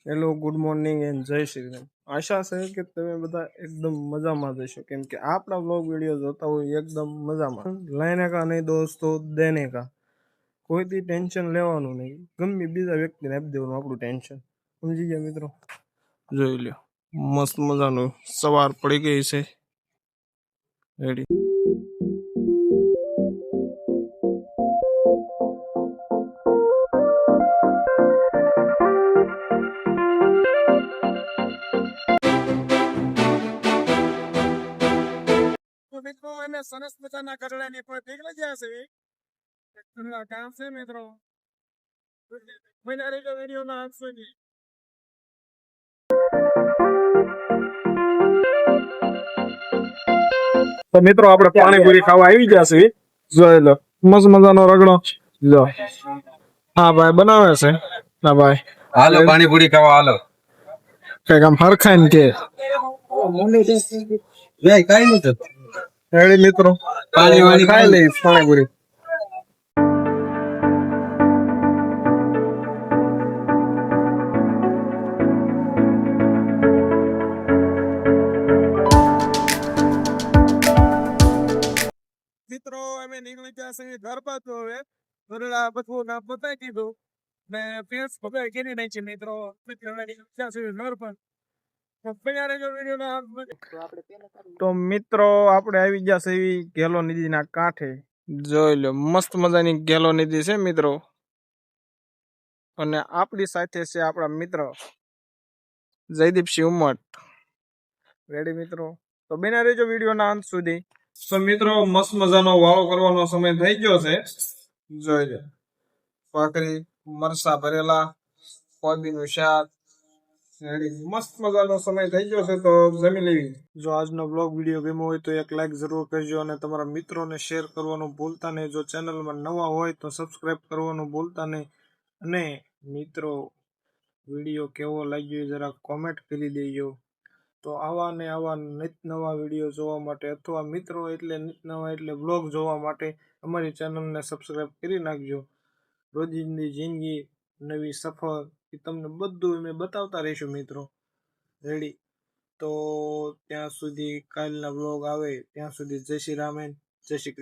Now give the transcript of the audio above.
Hello, good morning and જય શ્રી રામ. આશા છે કે તમે બધા એકદમ મજામાં જશો, કેમ કે આપણા બ્લોગ વિડીયો જોતા હોય એકદમ મજામાં. લઈને કા નહીં દોસ્તો, દેને કા. કોઈથી ટેન્શન લેવાનું નહીં, ગમે બીજા વ્યક્તિને આપી દેવાનું આપણું ટેન્શન. સમજી ગયા મિત્રો? જોઈ લ્યો, મસ્ત મજાનું સવાર પડી ગઈ છે. રેડી. મિત્રો એને સરસ મજાના કરડાની કોઈ પીગળી ગયા છે કામ છે મિત્રો. મહિના રેડિયો વિડીયો ના આપશો નહીં. તો મિત્રો આપણે પાણીપુરી ખાવા આવી ગયા છે. જોઈ લો, મસ્ત મજાનો રગડો. જો હા ભાઈ બનાવે છે. ના ભાઈ હાલો પાણીપુરી ખાવા હાલો. કઈક આમ હરખાઈને કે કઈ નથી રેડી મિત્રો, પાણી ખાઈ લઈ પાણીપુરી. મિત્રો અમે નીકળી ગયા છે ઘર પાછો. હવે બધું નામ બતાવી દીધું ને ફેસ બતાવી કરી નહીં છે મિત્રો. ઘર પર તો મિત્રો આપણે આવી ગયા છે એવી ગેલો નદી ના કાંઠે. જોઈ લો, મસ્ત મજાની ગેલો નદી છે મિત્રો. અને આપણી સાથે છે આપણા મિત્ર જયદીપસિંહ ઉમટ. રેડી મિત્રો? તો બના રહેજો વિડીયો ના અંત સુધી. તો મિત્રો મસ્ત મજાનો વાળો કરવાનો સમય થઈ ગયો છે. જોઈ લો, ભાખરી, મરસા ભરેલા, કોબીનું શાક. મસ્ત મજાનો સમય થઈ ગયો છે, તો જમી લેવી. જો આજનો બ્લોગ વિડીયો ગમ્યો હોય તો એક લાઈક જરૂર કરજો અને તમારા મિત્રોને શેર કરવાનું ભૂલતા નહીં. જો ચેનલમાં નવા હોય તો સબસ્ક્રાઇબ કરવાનું ભૂલતા નહીં. અને મિત્રો વિડીયો કેવો લાગ્યો જરા કોમેન્ટ કરી દેજો. તો આવા ને આવા નિત નવા વિડીયો જોવા માટે અથવા મિત્રો એટલે નિત નવા એટલે બ્લોગ જોવા માટે અમારી ચેનલને સબસ્ક્રાઇબ કરી નાખજો. રોજિંદી જિંદગી, નવી સફર એ તમને બધું અમે બતાવતા રહીશું મિત્રો. રેડી? તો ત્યાં સુધી કાલના બ્લોગ આવે ત્યાં સુધી જય શ્રી રામ, જય શ્રી કૃષ્ણ.